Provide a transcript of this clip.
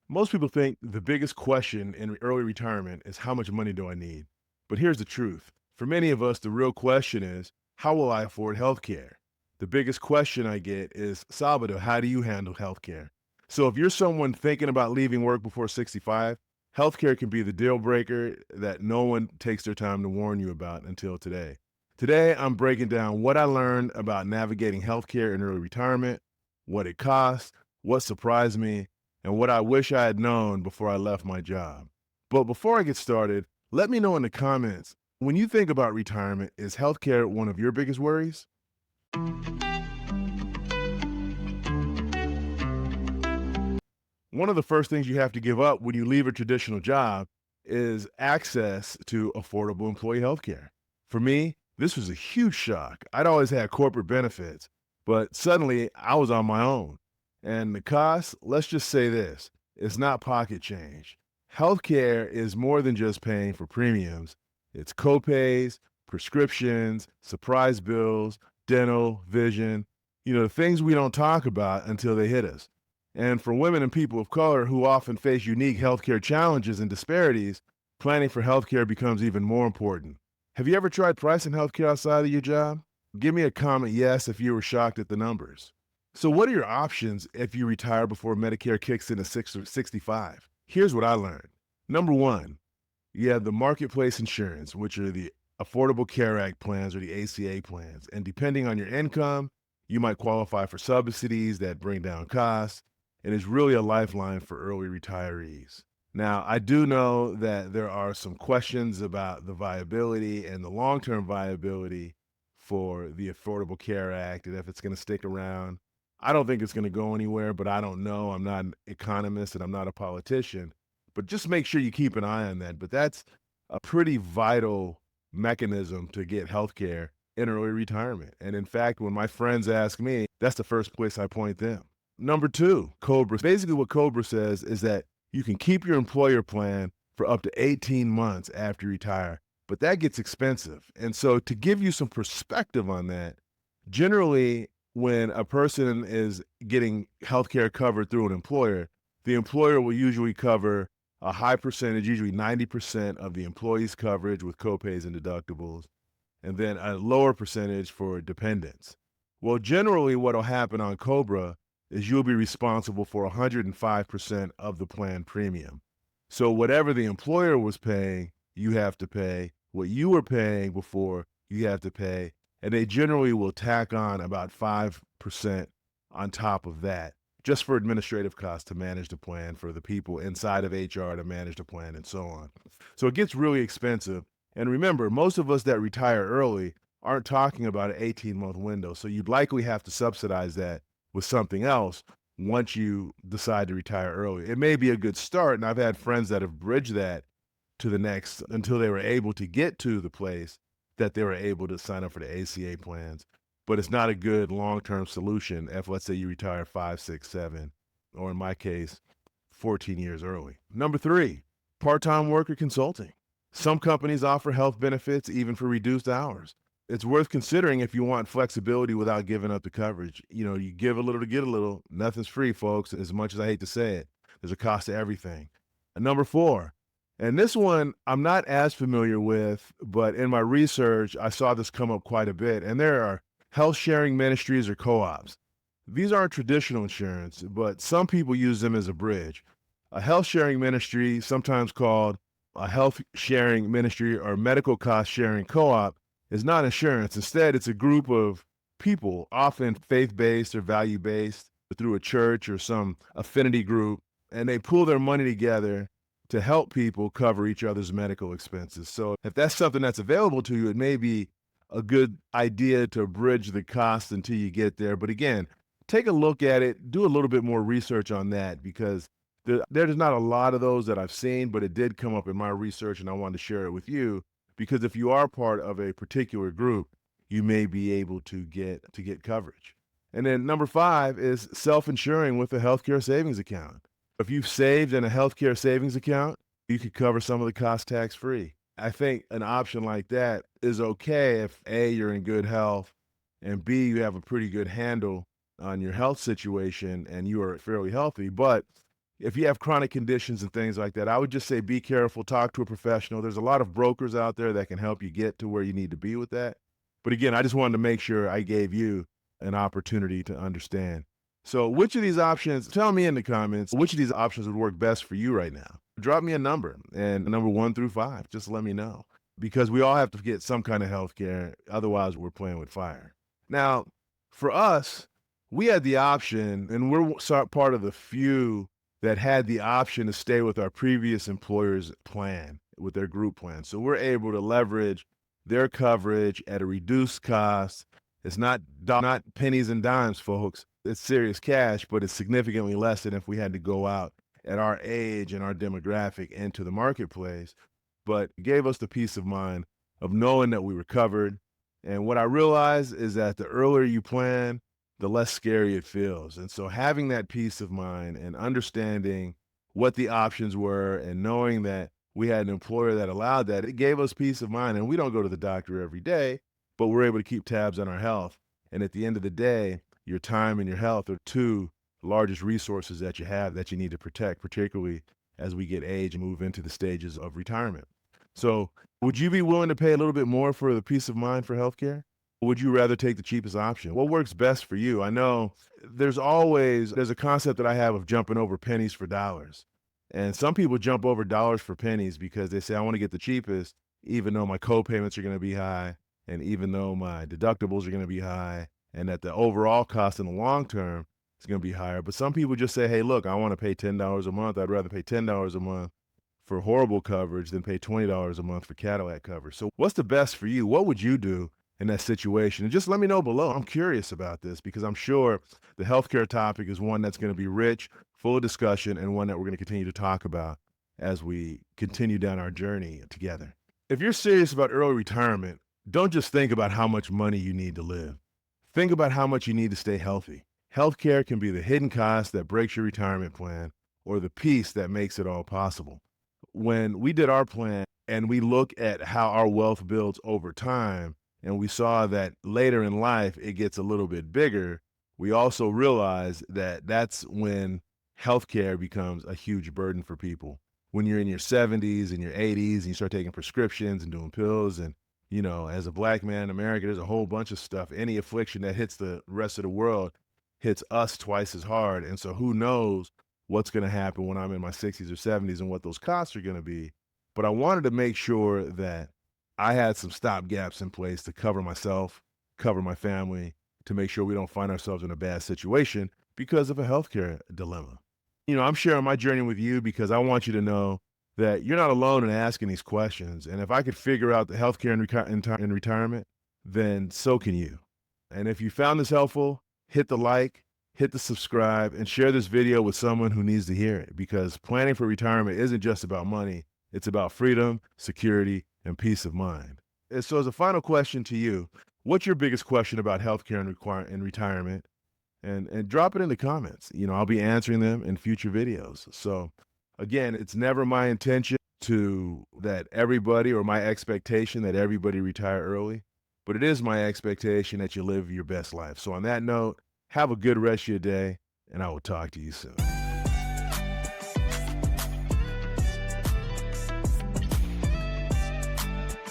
Most people think the biggest question in early retirement is how much money do I need? But here's the truth. For many of us, the real question is how will I afford healthcare? The biggest question I get is Salvador, how do you handle healthcare? So if you're someone thinking about leaving work before 65, healthcare can be the deal breaker that no one takes their time to warn you about until today. Today, I'm breaking down what I learned about navigating healthcare in early retirement, what it costs, what surprised me, and what I wish I had known before I left my job. But before I get started, let me know in the comments, when you think about retirement, is healthcare one of your biggest worries? One of the first things you have to give up when you leave a traditional job is access to affordable employee healthcare. For me, this was a huge shock. I'd always had corporate benefits, but suddenly I was on my own. And the cost, let's just say this, it's not pocket change. Healthcare is more than just paying for premiums. It's copays, prescriptions, surprise bills, dental, vision, the things we don't talk about until they hit us. And for women and people of color who often face unique healthcare challenges and disparities, planning for healthcare becomes even more important. Have you ever tried pricing healthcare outside of your job? Give me a comment yes if you were shocked at the numbers. So, what are your options if you retire before Medicare kicks in at 65? Here's what I learned. Number one, you have the marketplace insurance, which are the Affordable Care Act plans or the ACA plans. And depending on your income, you might qualify for subsidies that bring down costs and is really a lifeline for early retirees. Now, I do know that there are some questions about the viability and the long term viability for the Affordable Care Act and if it's going to stick around. I don't think it's going to go anywhere, but I don't know. I'm not an economist and I'm not a politician. But just make sure you keep an eye on that. But that's a pretty vital mechanism to get health care in early retirement. And in fact, when my friends ask me, that's the first place I point them. Number two, COBRA. Basically, what COBRA says is that you can keep your employer plan for up to 18 months after you retire, but that gets expensive. And so, to give you some perspective on that, generally, when a person is getting healthcare covered through an employer, the employer will usually cover a high percentage, usually 90% of the employee's coverage with copays and deductibles, and then a lower percentage for dependents. Well, generally, what will happen on COBRA is you'll be responsible for 105% of the plan premium. So whatever the employer was paying, you have to pay. What you were paying before, you have to pay. And they generally will tack on about 5% on top of that, just for administrative costs to manage the plan, for the people inside of HR to manage the plan, and so on. So it gets really expensive. And remember, most of us that retire early aren't talking about an 18-month window. So you'd likely have to subsidize that with something else once you decide to retire early. It may be a good start, and I've had friends that have bridged that to the next until they were able to get to the place that they were able to sign up for the ACA plans. But it's not a good long-term solution if, let's say, you retire 5, 6, 7, or in my case, 14 years early. Number three, part-time worker consulting. Some companies offer health benefits even for reduced hours. It's worth considering if you want flexibility without giving up the coverage. You give a little to get a little. Nothing's free, folks, as much as I hate to say it. There's a cost to everything. And number four, and this one I'm not as familiar with, but in my research, I saw this come up quite a bit. And there are health sharing ministries or co-ops. These aren't traditional insurance, but some people use them as a bridge. A health sharing ministry, sometimes called a health sharing ministry or medical cost sharing co-op, is not insurance. Instead, it's a group of people, often faith-based or value-based, through a church or some affinity group, and they pool their money together to help people cover each other's medical expenses. So if that's something that's available to you, it may be a good idea to bridge the cost until you get there. But again, take a look at it, do a little bit more research on that, because there's not a lot of those that I've seen, but it did come up in my research and I wanted to share it with you. Because if you are part of a particular group, you may be able to get coverage. And then number five is self-insuring with a healthcare savings account. If you've saved in a healthcare savings account, you could cover some of the cost tax-free. I think an option like that is okay if A, you're in good health, and B, you have a pretty good handle on your health situation and you are fairly healthy. But If you have chronic conditions and things like that, I would just say be careful, talk to a professional. There's a lot of brokers out there that can help you get to where you need to be with that. But again, I just wanted to make sure I gave you an opportunity to understand. So, which of these options, tell me in the comments, which of these options would work best for you right now? Drop me a number and number 1 through 5. Just let me know because we all have to get some kind of health care. Otherwise, we're playing with fire. Now, for us, we had the option, and we're part of the few that had the option to stay with our previous employer's plan, with their group plan. So we're able to leverage their coverage at a reduced cost. It's not pennies and dimes, folks. It's serious cash, but it's significantly less than if we had to go out at our age and our demographic into the marketplace. But it gave us the peace of mind of knowing that we were covered. And what I realized is that the earlier you plan, the less scary it feels. And so having that peace of mind and understanding what the options were and knowing that we had an employer that allowed that, it gave us peace of mind. And we don't go to the doctor every day, but we're able to keep tabs on our health. And at the end of the day, your time and your health are two largest resources that you have that you need to protect, particularly as we get age and move into the stages of retirement. So would you be willing to pay a little bit more for the peace of mind for healthcare? Or would you rather take the cheapest option? What works best for you? I know there's a concept that I have of jumping over pennies for dollars. And some people jump over dollars for pennies because they say, I want to get the cheapest, even though my co-payments are going to be high, and even though my deductibles are going to be high, and that the overall cost in the long term is going to be higher. But some people just say, hey, look, I want to pay $10 a month. I'd rather pay $10 a month for horrible coverage than pay $20 a month for Cadillac coverage. So what's the best for you? What would you do in that situation? And just let me know below. I'm curious about this because I'm sure the healthcare topic is one that's going to be rich, full of discussion, and one that we're going to continue to talk about as we continue down our journey together. If you're serious about early retirement, don't just think about how much money you need to live. Think about how much you need to stay healthy. Healthcare can be the hidden cost that breaks your retirement plan or the piece that makes it all possible. When we did our plan and we look at how our wealth builds over time, and we saw that later in life it gets a little bit bigger, we also realized that that's when healthcare becomes a huge burden for people. When you're in your 70s and your 80s and you start taking prescriptions and doing pills and as a black man in America, there's a whole bunch of stuff. Any affliction that hits the rest of the world hits us twice as hard. And so who knows what's going to happen when I'm in my 60s or 70s and what those costs are going to be. But I wanted to make sure that I had some stopgaps in place to cover myself, cover my family, to make sure we don't find ourselves in a bad situation because of a healthcare dilemma. I'm sharing my journey with you because I want you to know that you're not alone in asking these questions. And if I could figure out the healthcare in retirement, then so can you. And if you found this helpful, hit the like, hit the subscribe, and share this video with someone who needs to hear it because planning for retirement isn't just about money. It's about freedom, security, and peace of mind. And so as a final question to you, what's your biggest question about healthcare in retirement? And drop it in the comments. I'll be answering them in future videos. So again, it's never my intention that everybody or my expectation that everybody retire early, but it is my expectation that you live your best life. So on that note, have a good rest of your day, and I will talk to you soon.